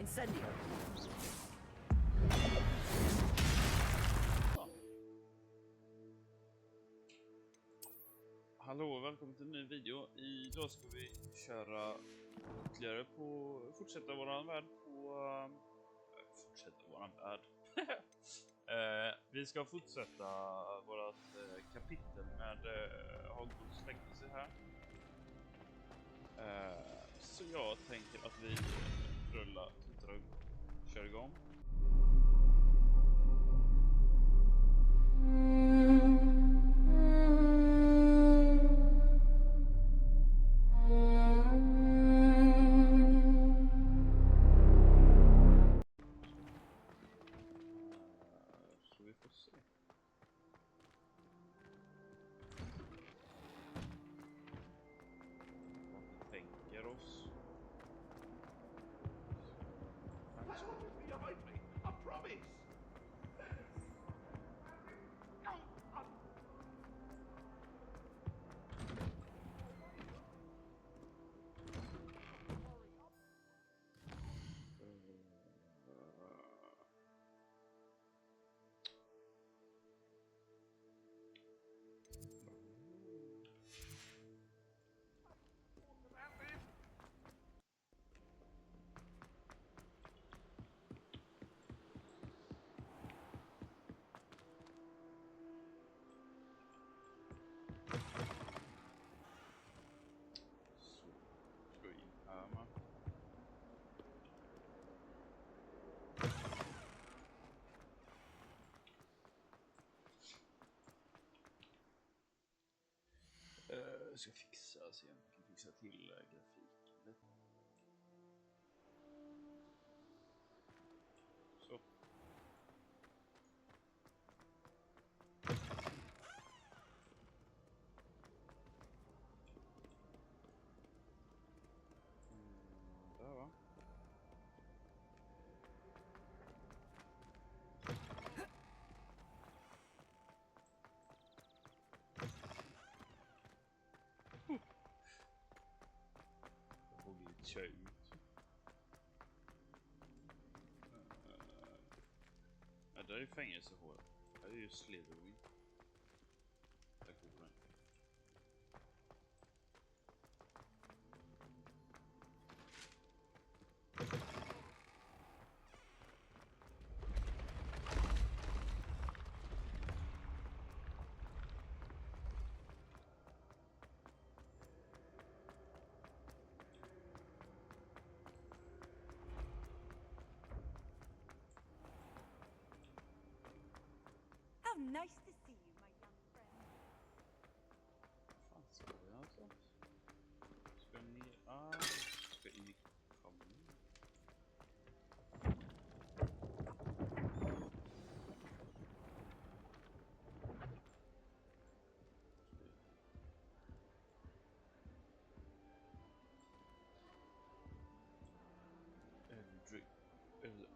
Incendio. Hallå, välkommen till en ny video. Idag ska vi köra ytterligare på fortsätta våran värld på vi ska fortsätta vårat kapitel med Hogwarts väktare här. Så jag tänker att vi kör igång. Så vi får se. Vad vi tänker oss. Behind me, I promise. Jag ska fixa, så jag kan fixa till grafiken lite. Så. Där va? Kör ut. Ja, där är ju fängelsehål. Där är ju Slytherin. Där går den. How nice to see you, my young friend. Fan, ska jag alltså? Ska jag ner? Ska in i kammen.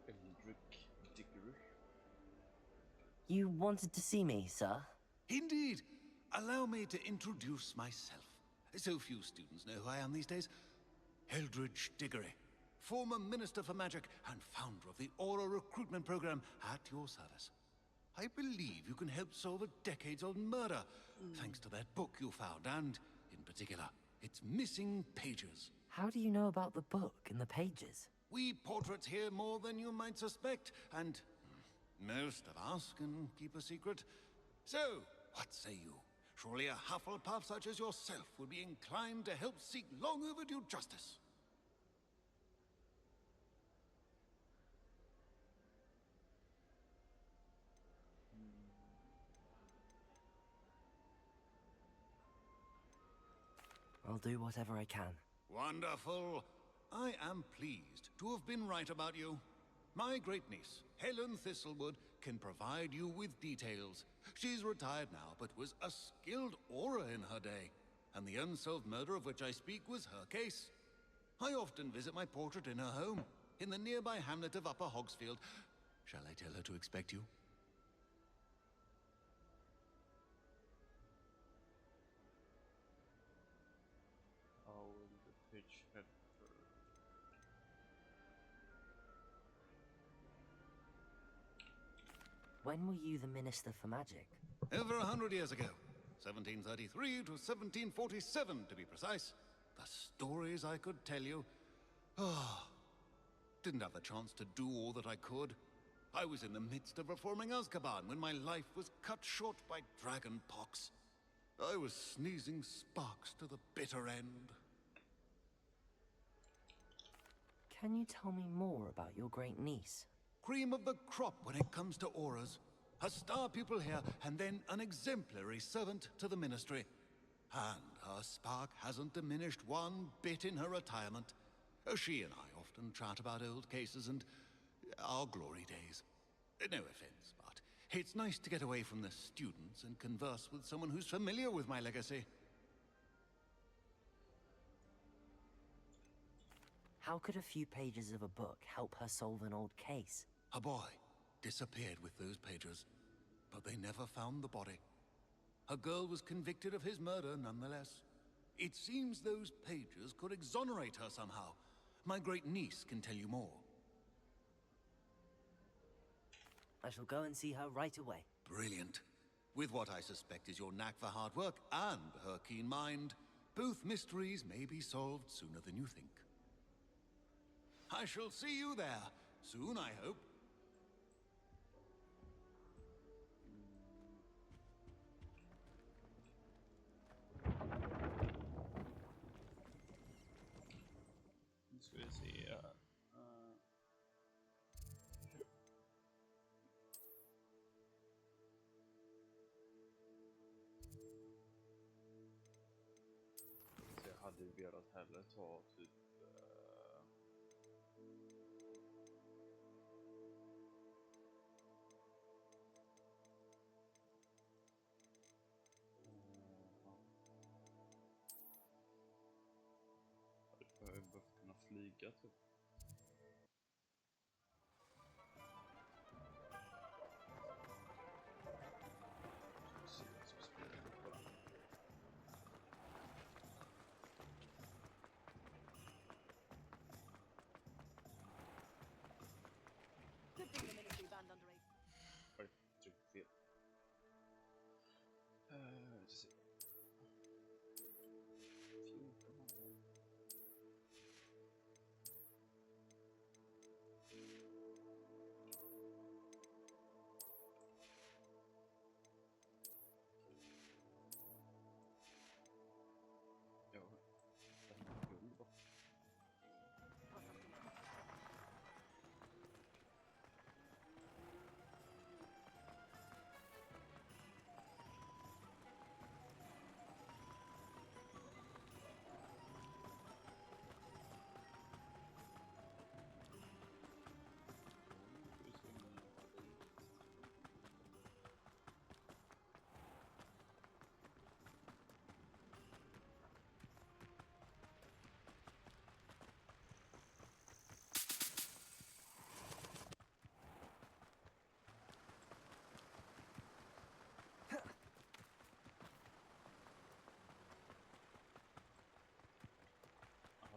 Eldrick Digger. You wanted to see me, sir? Indeed. Allow me to introduce myself. So few students know who I am these days. Eldridge Diggory, former Minister for Magic and founder of the Aura recruitment program at your service. I believe you can help solve a decades-old murder, thanks to that book you found, and, in particular, its missing pages. How do you know about the book and the pages? We portraits hear more than you might suspect, and most of us can keep a secret. So, what say you? Surely a Hufflepuff such as yourself would be inclined to help seek long overdue justice. I'll do whatever I can. Wonderful. I am pleased to have been right about you. My great-niece, Helen Thistlewood, can provide you with details. She's retired now, but was a skilled aura in her day. And the unsolved murder of which I speak was her case. I often visit my portrait in her home, in the nearby hamlet of Upper Hogsfield. Shall I tell her to expect you? Oh, the pitch head. When were you the Minister for Magic? Over 100 years ago. 1733 to 1747, to be precise. The stories I could tell you. Ah, didn't have the chance to do all that I could. I was in the midst of reforming Azkaban when my life was cut short by dragon pox. I was sneezing sparks to the bitter end. Can you tell me more about your great niece? Cream of the crop when it comes to auras. A star pupil here, and then an exemplary servant to the ministry. And her spark hasn't diminished one bit in her retirement. She and I often chat about old cases and our glory days. No offense, but it's nice to get away from the students and converse with someone who's familiar with my legacy. How could a few pages of a book help her solve an old case? A boy disappeared with those pages, but they never found the body. A girl was convicted of his murder nonetheless. It seems those pages could exonerate her somehow. My great niece can tell you more. I shall go and see her right away. Brilliant. With what I suspect is your knack for hard work and her keen mind, both mysteries may be solved sooner than you think. I shall see you there soon, I hope. Nu ska vi se. Så jag hade velat hellre ta typ jag hade behövt kunna flyga typ. Så jag ska springa upp på den. Good thing the military band underage. Oj, tryckte fel. Vi ska se. 14 år. Ja, det här är guld va?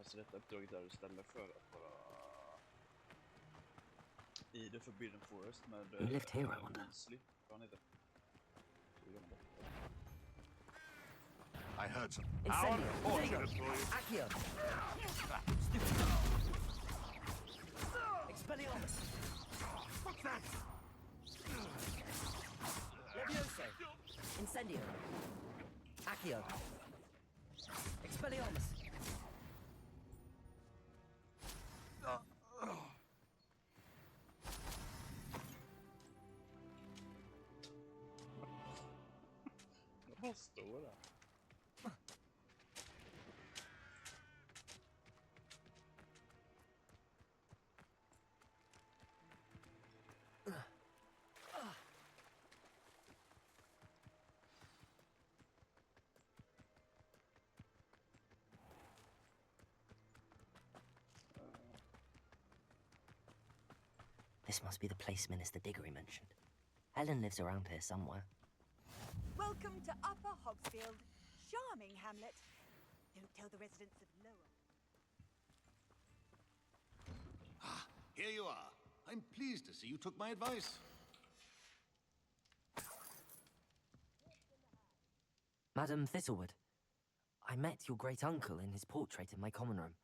Så detta uppdraget där istället för att vara i The Forbidden Forest med You lived here, I wonder. Vad heter det? I heard some. Incendio! Fortunate for you. Accio! Expelliarmus! What's that? Levioso! Incendio! Accio! Expelliarmus! Vad står det? This must be the place Minister Diggory mentioned. Helen lives around here somewhere. Welcome to Upper Hogsfield. Charming hamlet. Don't tell the residents of Lower. Ah, here you are. I'm pleased to see you took my advice. Madam Thistlewood, I met your great-uncle in his portrait in my common room.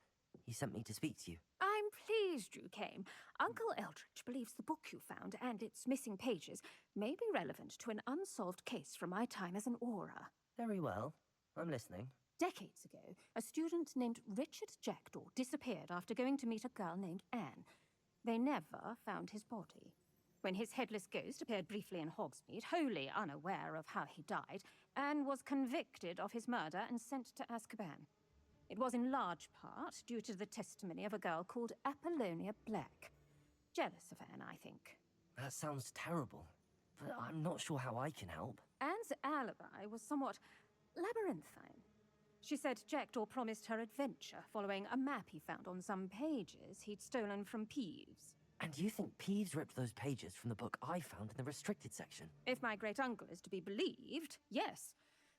He sent me to speak to you. I'm pleased you came. Uncle Eldridge believes the book you found and its missing pages may be relevant to an unsolved case from my time as an aura. Very well. I'm listening. Decades ago, a student named Richard Jackdaw disappeared after going to meet a girl named Anne. They never found his body. When his headless ghost appeared briefly in Hogsmeade, wholly unaware of how he died, Anne was convicted of his murder and sent to Azkaban. It was in large part due to the testimony of a girl called Apollonia Black. Jealous of Anne, I think. That sounds terrible, but I'm not sure how I can help. Anne's alibi was somewhat labyrinthine. She said Jackdaw promised her adventure following a map he found on some pages he'd stolen from Peeves. And you think Peeves ripped those pages from the book I found in the restricted section? If my great-uncle is to be believed, yes.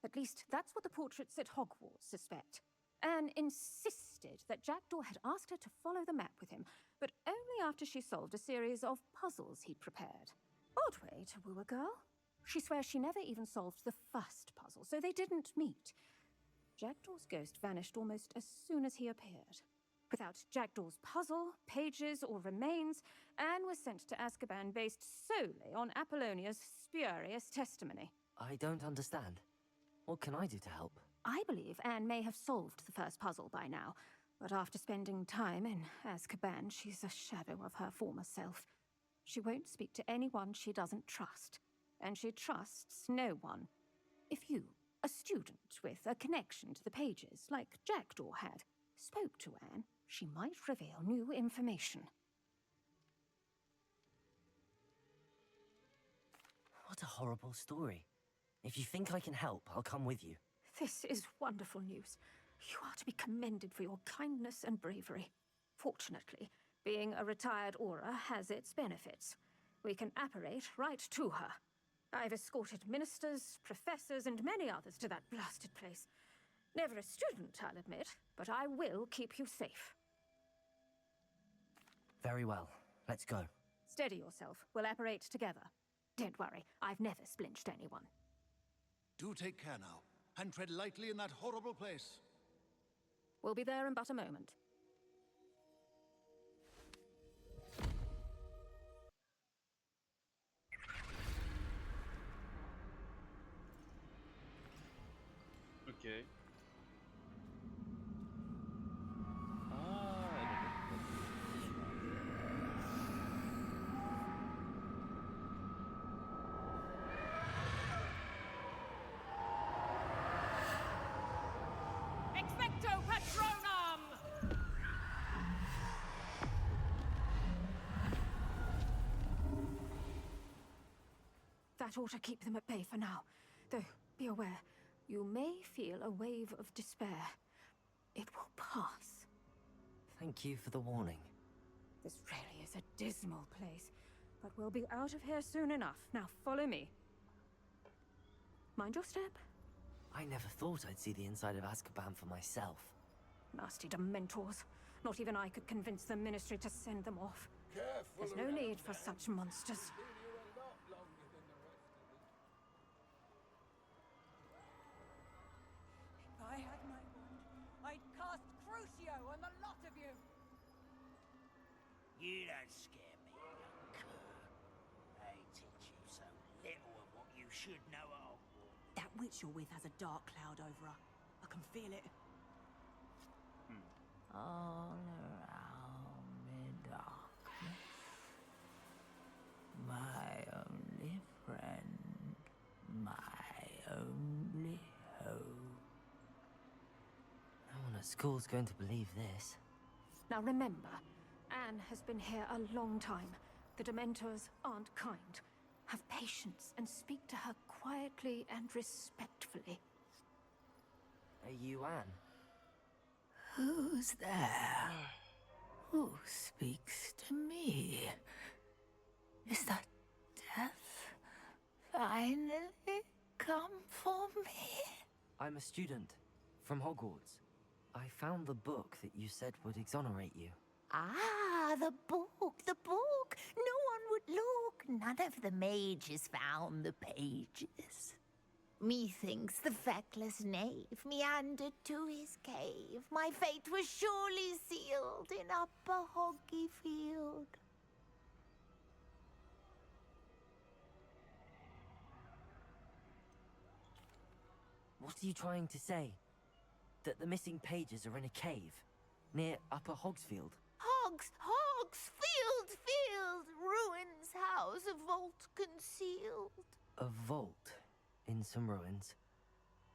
At least that's what the portraits at Hogwarts suspect. Anne insisted that Jackdaw had asked her to follow the map with him, but only after she solved a series of puzzles he'd prepared. Odd way to woo a girl. She swears she never even solved the first puzzle, so they didn't meet. Jackdaw's ghost vanished almost as soon as he appeared. Without Jackdaw's puzzle, pages, or remains, Anne was sent to Azkaban based solely on Apollonia's spurious testimony. I don't understand. What can I do to help? I believe Anne may have solved the first puzzle by now, but after spending time in Azkaban, she's a shadow of her former self. She won't speak to anyone she doesn't trust, and she trusts no one. If you, a student with a connection to the pages, like Jackdaw had, spoke to Anne, she might reveal new information. What a horrible story. If you think I can help, I'll come with you. This is wonderful news. You are to be commended for your kindness and bravery. Fortunately, being a retired aura has its benefits. We can apparate right to her. I've escorted ministers, professors, and many others to that blasted place. Never a student, I'll admit, but I will keep you safe. Very well. Let's go. Steady yourself. We'll apparate together. Don't worry, I've never splinched anyone. Do take care now, and tread lightly in that horrible place. We'll be there in but a moment. Okay. Expecto Patronum! That ought to keep them at bay for now. Though, be aware, you may feel a wave of despair. It will pass. Thank you for the warning. This really is a dismal place, but we'll be out of here soon enough. Now follow me. Mind your step. I never thought I'd see the inside of Azkaban for myself. Nasty dementors. Not even I could convince the Ministry to send them off. There's no need for such monsters. If I had my wand, I'd cast Crucio on the lot of you! You don't scare me, young cur. They teach you so little of what you should know at Hogwarts. That witch you're with has a dark cloud over her. I can feel it. All around me darkness. My only friend. My only hope. No one at school's going to believe this. Now remember, Anne has been here a long time. The Dementors aren't kind. Have patience and speak to her quietly and respectfully. Are you Anne? Who's there? Who speaks to me? Is that death finally come for me? I'm a student from Hogwarts. I found the book that you said would exonerate you. Ah, the book, the book. No one would look. None of the mages found the pages. Methinks the feckless knave meandered to his cave. My fate was surely sealed in upper Hoggyfield. What are you trying to say? That the missing pages are in a cave near Upper Hogsfield? Field, ruins house, a vault concealed. A vault in some ruins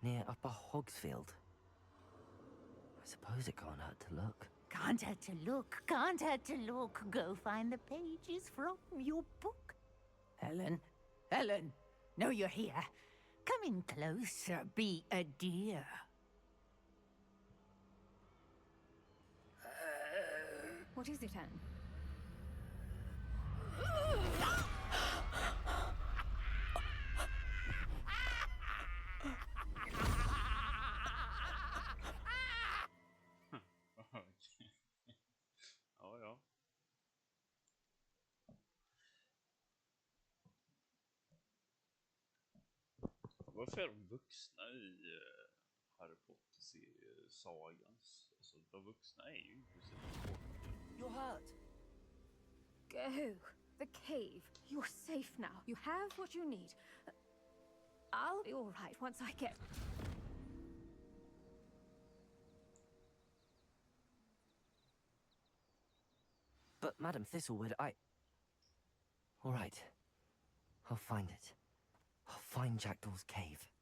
near Upper Hogsfield. I suppose it can't hurt to look. Can't hurt to look. Go find the pages from your book. Helen, know you're here. Come in closer, be a dear. What is it, Anne? Ja, ja. Varför är de vuxna i Harry Potter-sagans? Alltså, de vuxna är ju inte så mycket. You're hurt. Go. The cave. You're safe now. You have what you need. I'll be all right once I get... But Madam Thistlewood, All right. I'll find it. I'll find Jackdaw's cave.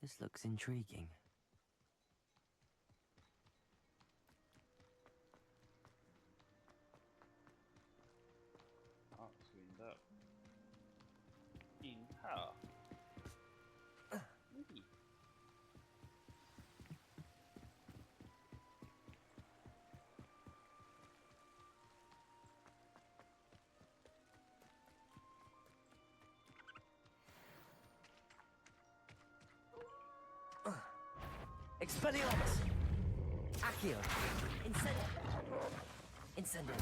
This looks intriguing. Ja, ska vi in där. In här. Oj. Expelliarmus! Accio! Incendio!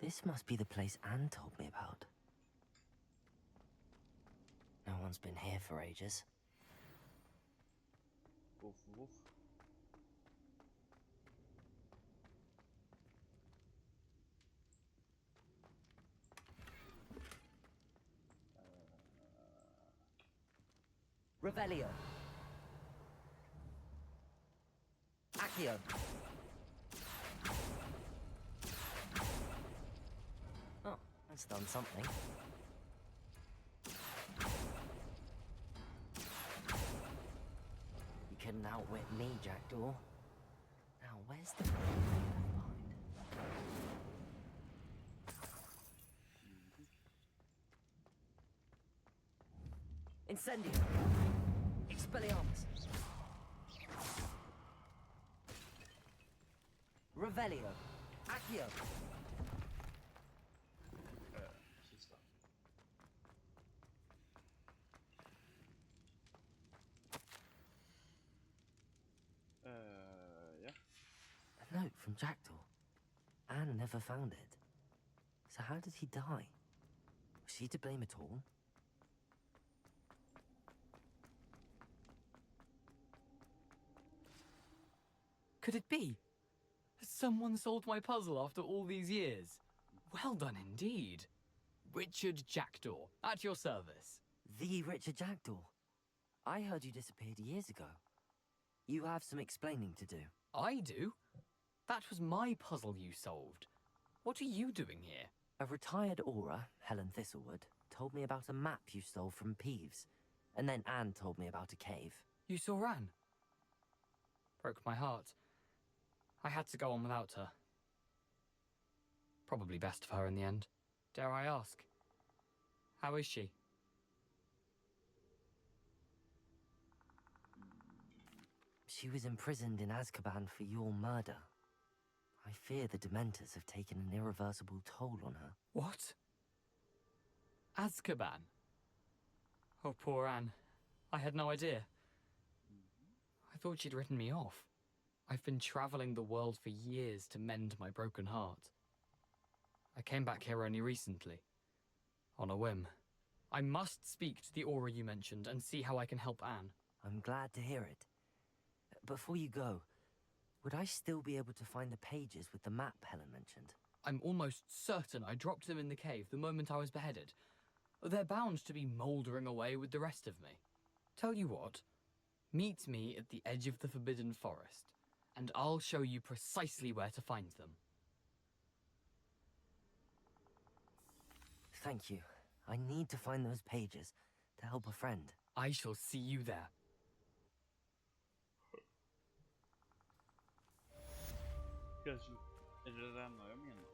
This must be the place Anne told me about. No one's been here for ages. Woof, woof. Revelio. Accio. Oh, that's done something. You couldn't outwit me, Jackdaw. Now, where's the Incendio. Expelliarmus. Revelio. Accio. Sista. Ja. A note from Jackdaw. Anne never found it. So how did he die? Was she to blame at all? Could it be? Has someone solved my puzzle after all these years? Well done indeed. Richard Jackdaw, at your service. The Richard Jackdaw. I heard you disappeared years ago. You have some explaining to do. I do? That was my puzzle you solved. What are you doing here? A retired aura, Helen Thistlewood, told me about a map you stole from Peeves. And then Anne told me about a cave. You saw Anne? Broke my heart. I had to go on without her. Probably best of her in the end. Dare I ask? How is she? She was imprisoned in Azkaban for your murder. I fear the Dementors have taken an irreversible toll on her. What? Azkaban? Oh, poor Anne. I had no idea. I thought she'd written me off. I've been traveling the world for years to mend my broken heart. I came back here only recently, on a whim. I must speak to the aura you mentioned and see how I can help Anne. I'm glad to hear it. Before you go, would I still be able to find the pages with the map Helen mentioned? I'm almost certain I dropped them in the cave the moment I was beheaded. They're bound to be mouldering away with the rest of me. Tell you what, meet me at the edge of the Forbidden Forest, and I'll show you precisely where to find them. Thank you. I need to find those pages to help a friend. I shall see you there. Kanske är det det enda jag menar.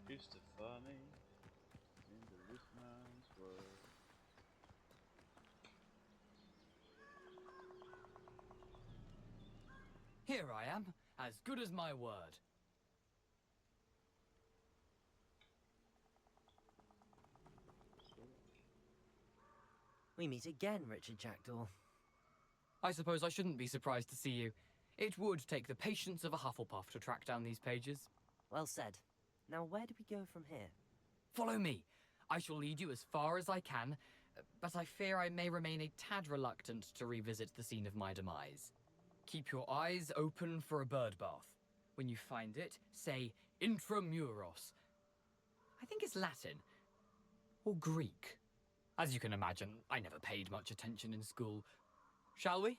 Just the funny in the rich man's world. Here I am, as good as my word. We meet again, Richard Jackdaw. I suppose I shouldn't be surprised to see you. It would take the patience of a Hufflepuff to track down these pages. Well said. Now where do we go from here? Follow me. I shall lead you as far as I can, but I fear I may remain a tad reluctant to revisit the scene of my demise. Keep your eyes open for a bird bath. When you find it, say intramuros. I think it's Latin. Or Greek. As you can imagine, I never paid much attention in school. Shall we?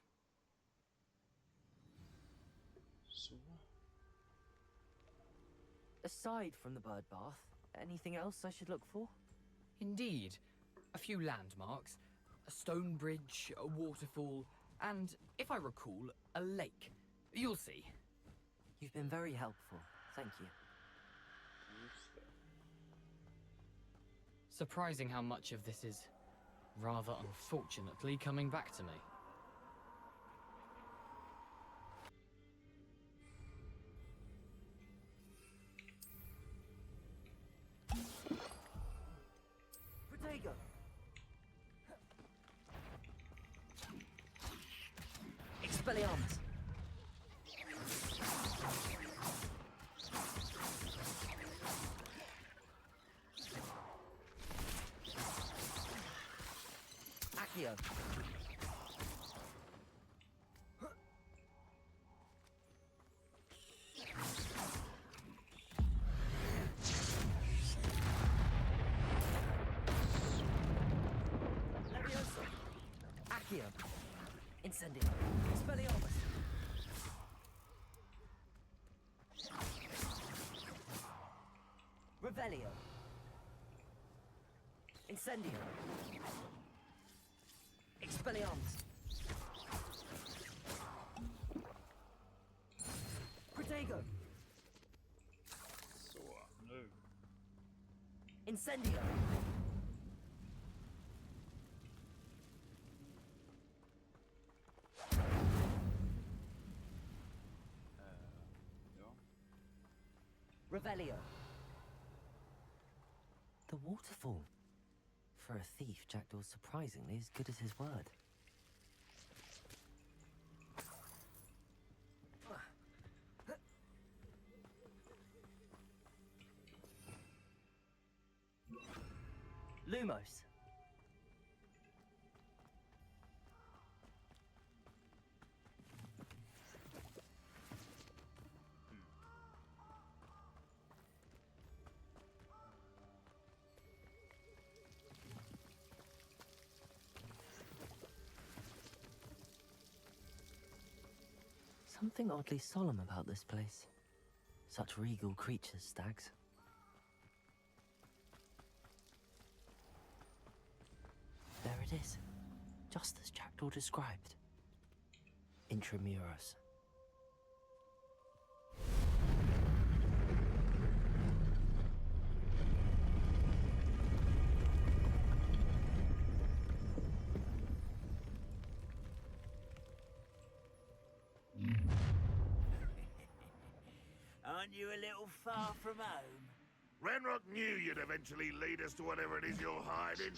Så. Aside from the bird bath, anything else I should look for? Indeed. A few landmarks. A stone bridge, a waterfall, and, if I recall, a lake. You'll see. You've been very helpful. Thank you. Just det. Surprising how much of this is, rather unfortunately, coming back to me. Protego! Expelliarmus! Accio! Levioso! Accio! Incendio! Expelliarmus! Revelio! Incendio! Expelliarmus! Protego! Så, nu. Incendio! Ja. Revelio! The waterfall. For a thief, Jackdaw's surprisingly as good as his word. Lumos. Something oddly solemn about this place. Such regal creatures, stags. There it is, just as Jackdaw described. Intramuros. Aren't you a little far from home? Ranrock knew you'd eventually lead us to whatever it is you're hiding.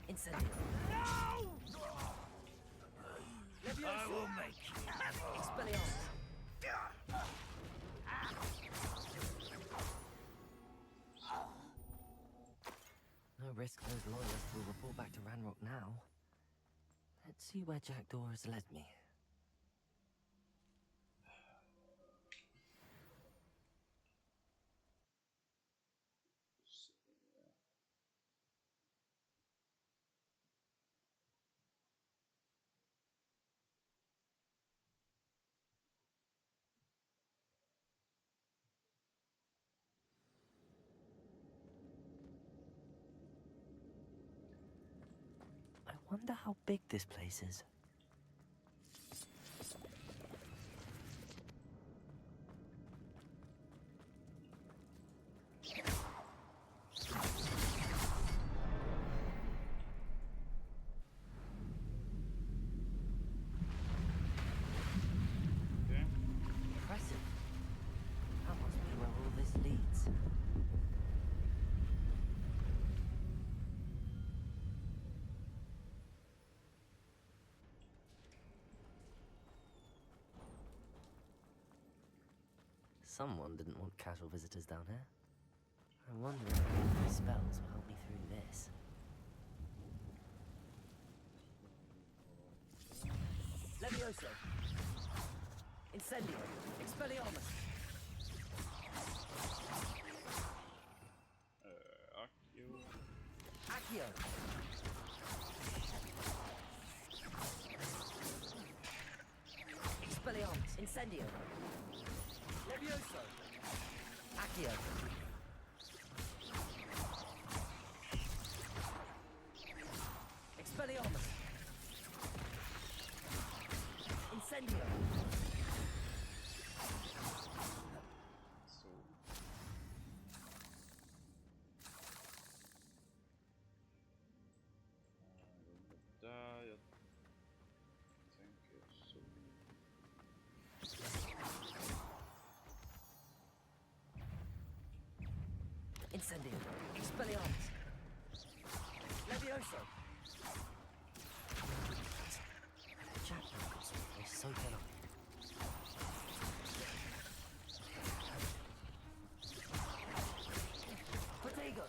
Incendio. I will make you. Expelliarmus. No risk those loyalists will report back to Ranrock now. Let's see where Jackdaw has led me. I wonder how big this place is. Impressive. That must be where all this leads. Someone didn't want casual visitors down here. I wonder if my spells will help me through this. Levioso. Incendio. Expelliarmus. Accio. Accio. Expelliarmus. Incendio. Levioso. Accio. Expelliarmus. Incendio. So. Där, jag tänker så. Incendio. Expelliarmus. Levioso. Jackdaw is so good. Protego.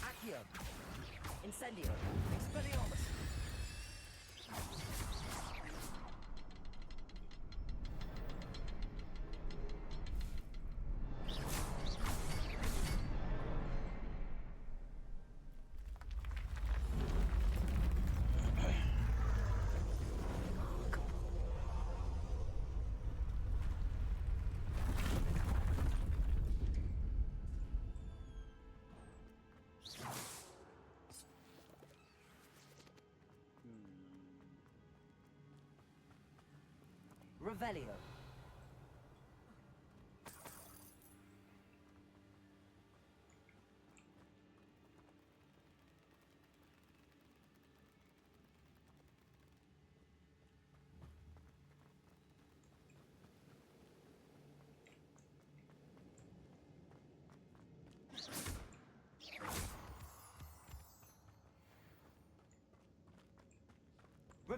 Accio. Incendio. Expelliarmus. Revelio.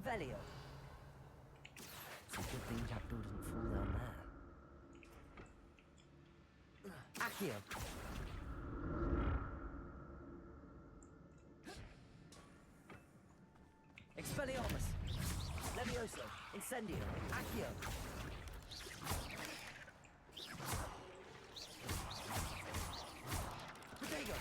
Revelio. It's a good thing Jackdaw didn't fall down there. Accio. Expelliarmus. Levioso. Incendio. Accio. Protego.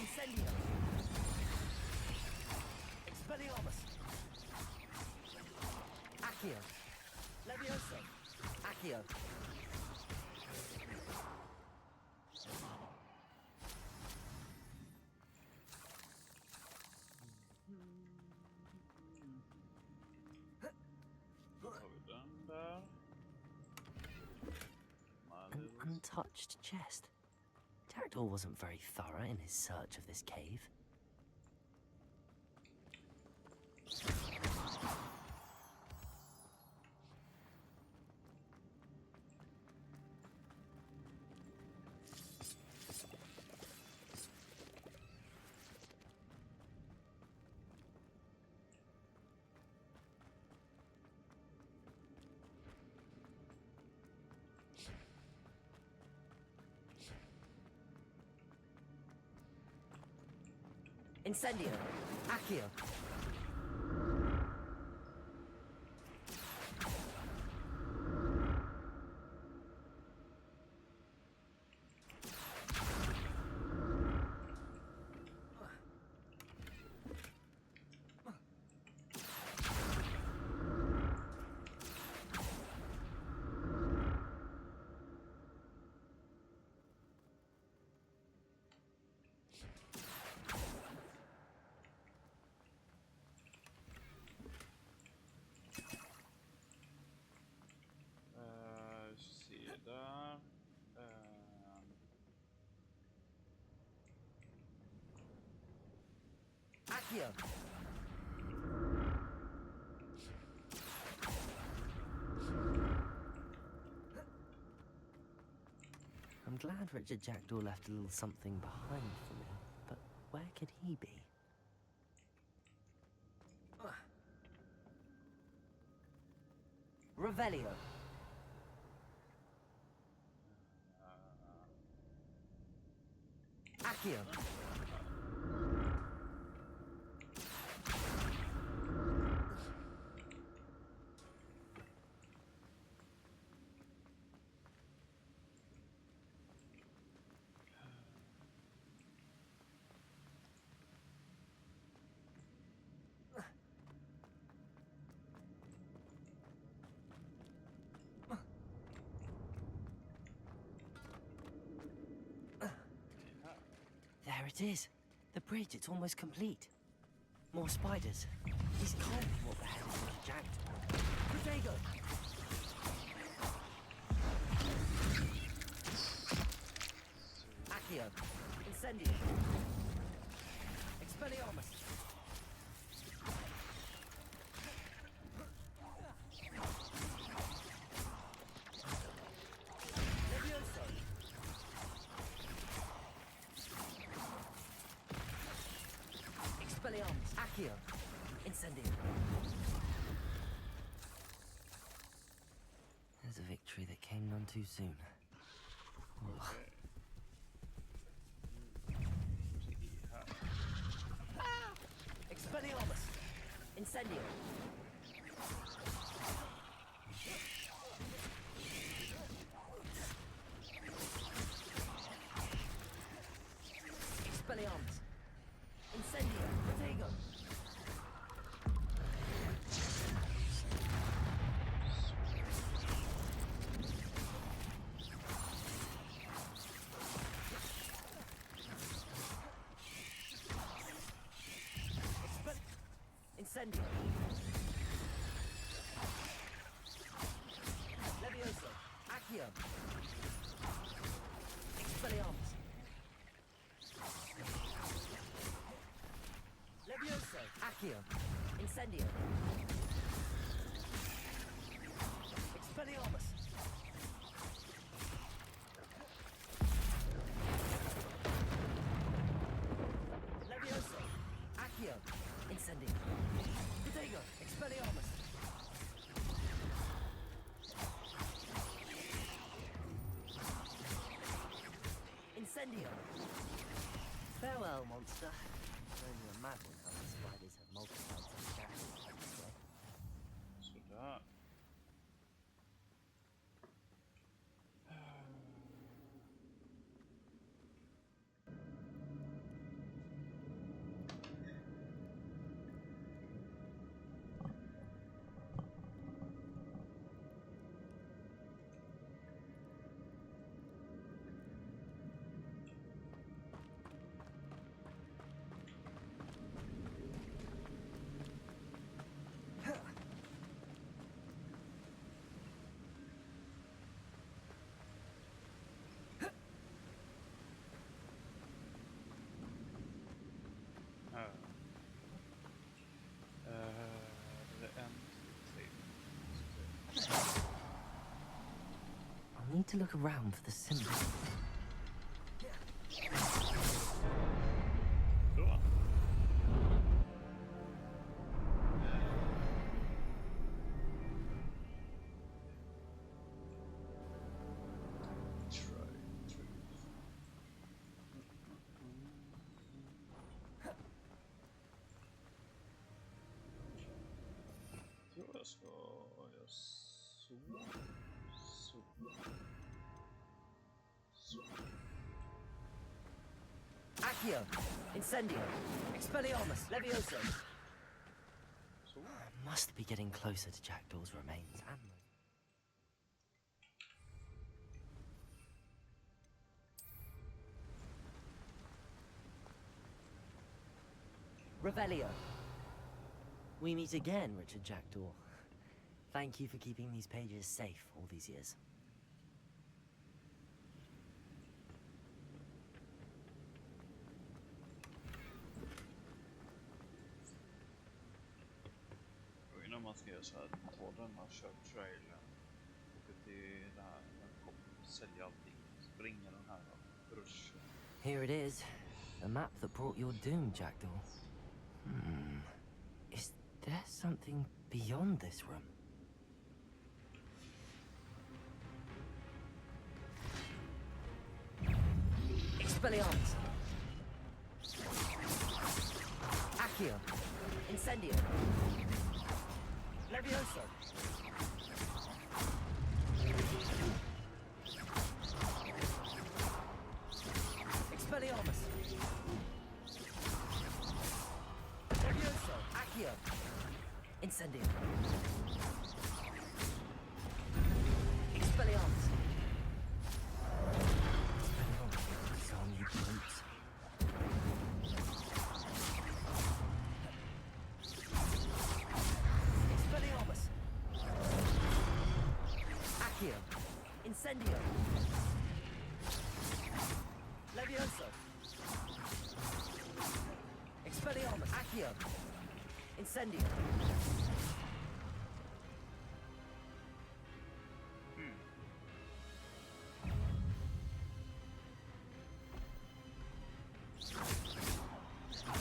Incendio. Expelliarmus. Accio. Levioso. Accio. Då har vi den där. An untouched chest. Jackdaw wasn't very thorough in his search of this cave. Incendio. Accio. Se där. Accio. I'm glad Richard Jackdaw left a little something behind for me, but where could he be? Revelio. Accio. There it is. The bridge, it's almost complete. More spiders. These can't be what the hell is Richard Jackdaw. Protego. Accio. Incendio. Expelliarmus. Levioso. Expelliarmus. Accio. Incendio. There's a victory that came none too soon. Ugh. Expelliarmus. Incendio. Expelliarmus. Incendio. Protego. Incendio. Levioso. Accio. Expelliarmus. Incendio. Expelliarmus. Levioso. Accio. Incendio. Protego. Expelliarmus. Incendio. Farewell, monster. Only a mad one how the spiders have multiplied such shadows like this way. Sådär. I'll need to look around for the symbol. Så. Jag ska göra så. Accio. Incendio. Expelliarmus. Levioso. I must be getting closer to Jackdaw's remains and Revelio. we meet again, Richard Jackdaw. Thank you for keeping these pages safe all these years. Och innan man ska göra så här, ta denna, kör trailern, åka till det här, sälja allting, springa den här bruschen. Here it is, the map that brought your doom, Jackdaw. Is there something beyond this room? Expelliarmus. Accio. Incendio. Levioso. Expelliarmus. Levioso. Accio. Incendio. Expelliarmus. On you brutes. Expelliarmus. Accio. Incendio. Levioso. Expelliarmus. Accio. Incendio.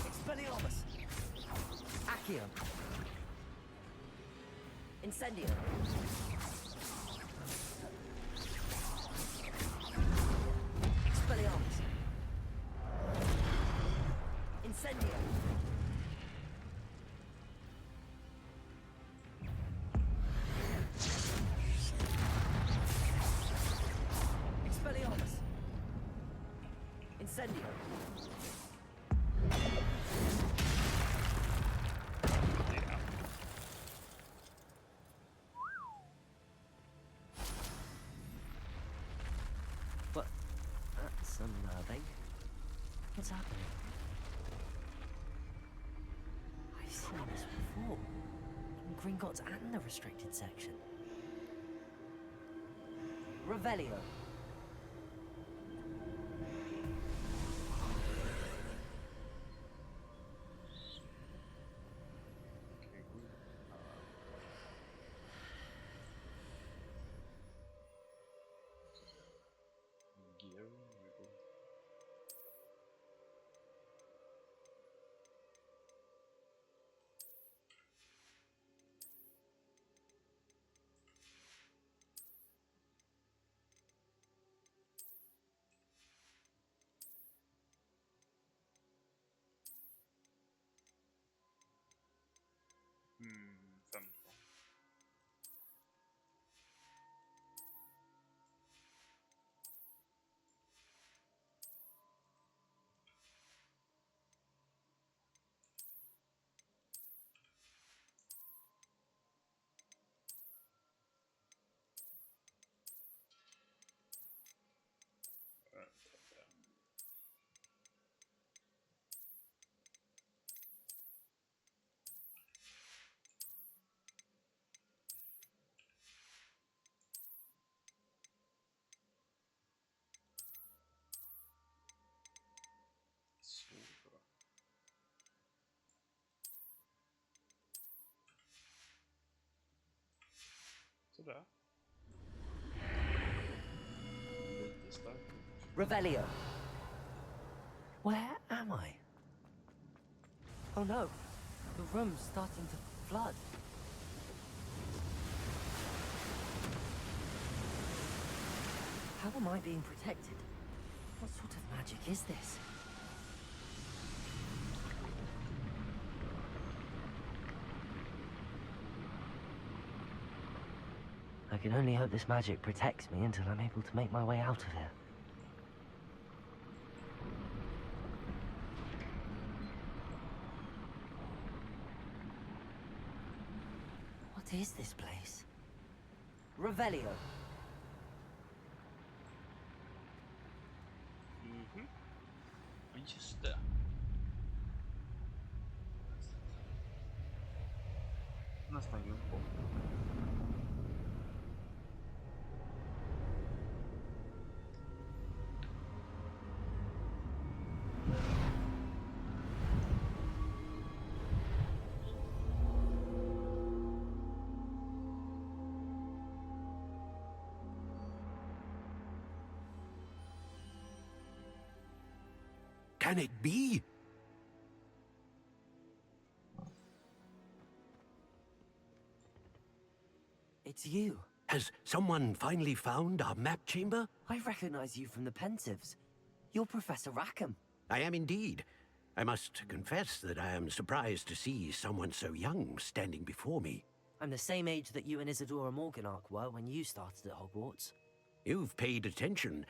Expelliarmus. Accio. Incendio. Expelliarmus. Incendio. Expelliarmus. Incendio. That's unnerving. What's happening? I've seen this before. In Gringotts and the restricted section. Revelio. Okej, gå det. Lite starkt. Revelio. Where am I? Oh no, the room's starting to flood. How am I being protected? What sort of magic is this? I can only hope this magic protects me until I'm able to make my way out of here. What is this place? Revelio. Just det. Nästan glömt bort. Can it be? It's you. Has someone finally found our map chamber? I recognize you from the Pensieves. You're Professor Rackham. I am indeed. I must confess that I am surprised to see someone so young standing before me. I'm the same age that you and Isadora Morganach were when you started at Hogwarts. You've paid attention,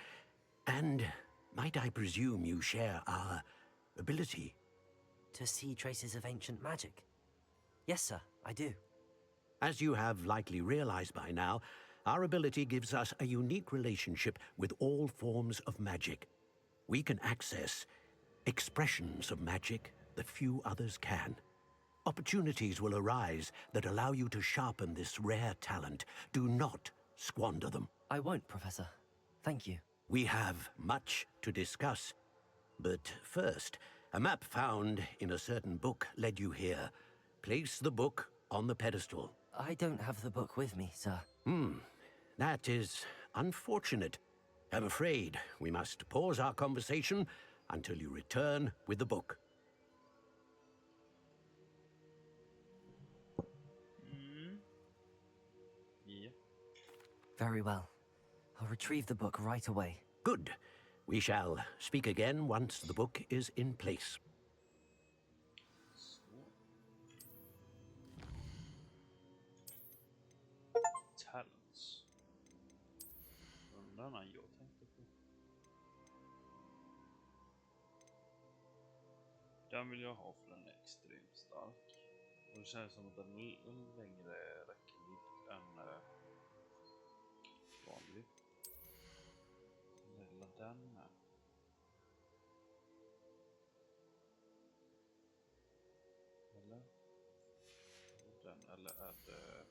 and might I presume you share our ability? To see traces of ancient magic? Yes, sir, I do. As you have likely realized by now, our ability gives us a unique relationship with all forms of magic. We can access expressions of magic that few others can. Opportunities will arise that allow you to sharpen this rare talent. Do not squander them. I won't, Professor. Thank you. We have much to discuss. But first, a map found in a certain book led you here. Place the book on the pedestal. I don't have the book with me, sir. That is unfortunate. I'm afraid we must pause our conversation until you return with the book. Yeah. Very well. I'll retrieve the book right away. Good. We shall speak again once the book is in place. Talents. Undrar när jag tänkte på. Den vill jag ha för den är extremt stark. Och det känns som att den är en längre räckvidd än vanlig. Lägga den med. Eller? Den, eller är det...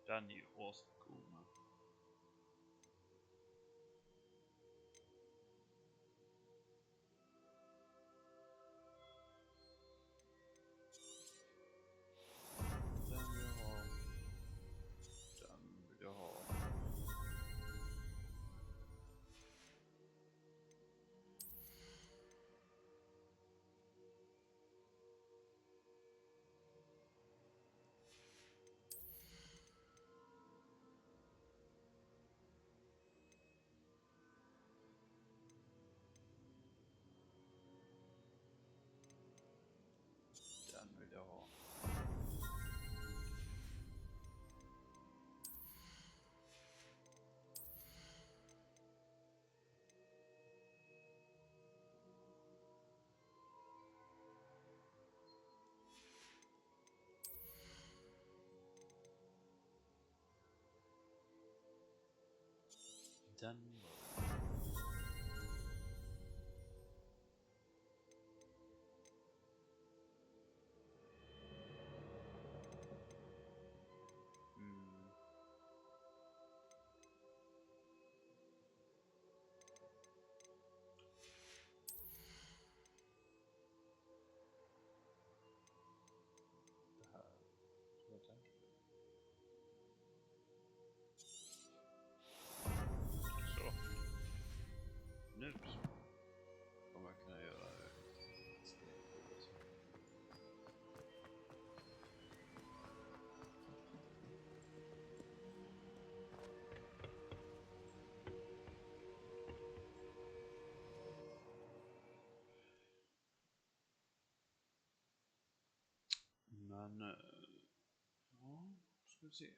Den är ju ascool. Den vill jag ha. Den vill jag ha. Den vill jag ha. Den Men ja, ska vi se.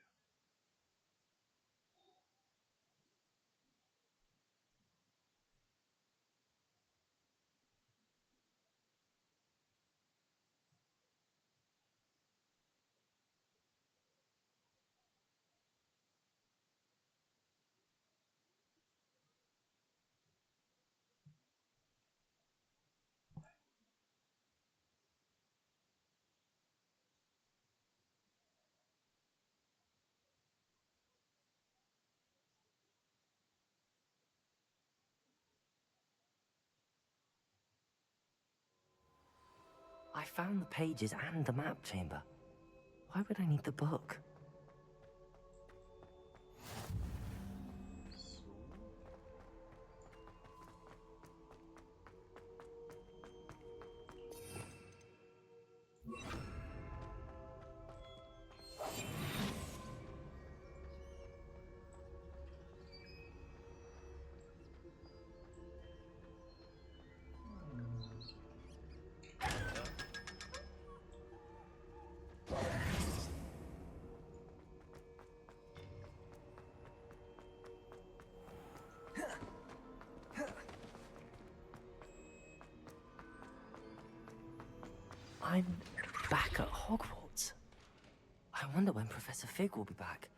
I found the pages and the map chamber. Why would I need the book? I'm back at Hogwarts. I wonder when Professor Fig will be back.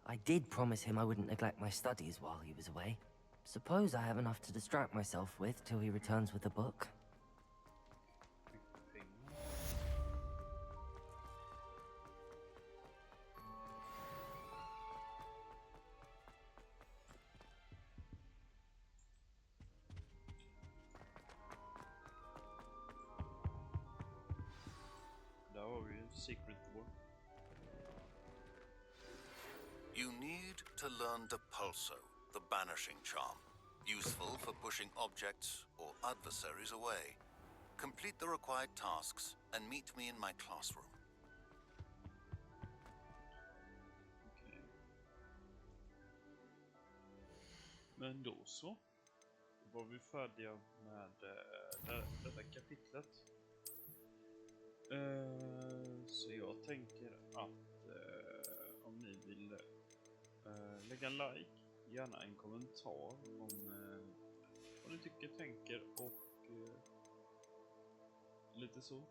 I did promise him I wouldn't neglect my studies while he was away. Suppose I have enough to distract myself with till he returns with the book. Secret door. You need to learn the pulso, the banishing charm. Useful for pushing objects or adversaries away. Complete the required tasks and meet me in my classroom. Okay. Men då så. Då var vi färdiga med detta kapitlet. Så jag tänker att om ni vill lägga en like, gärna en kommentar om vad ni tycker, tänker och lite så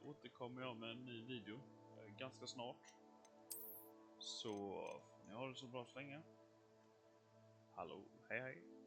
återkommer jag med en ny video ganska snart. Så ni har det så bra så länge. Hallå, hej hej.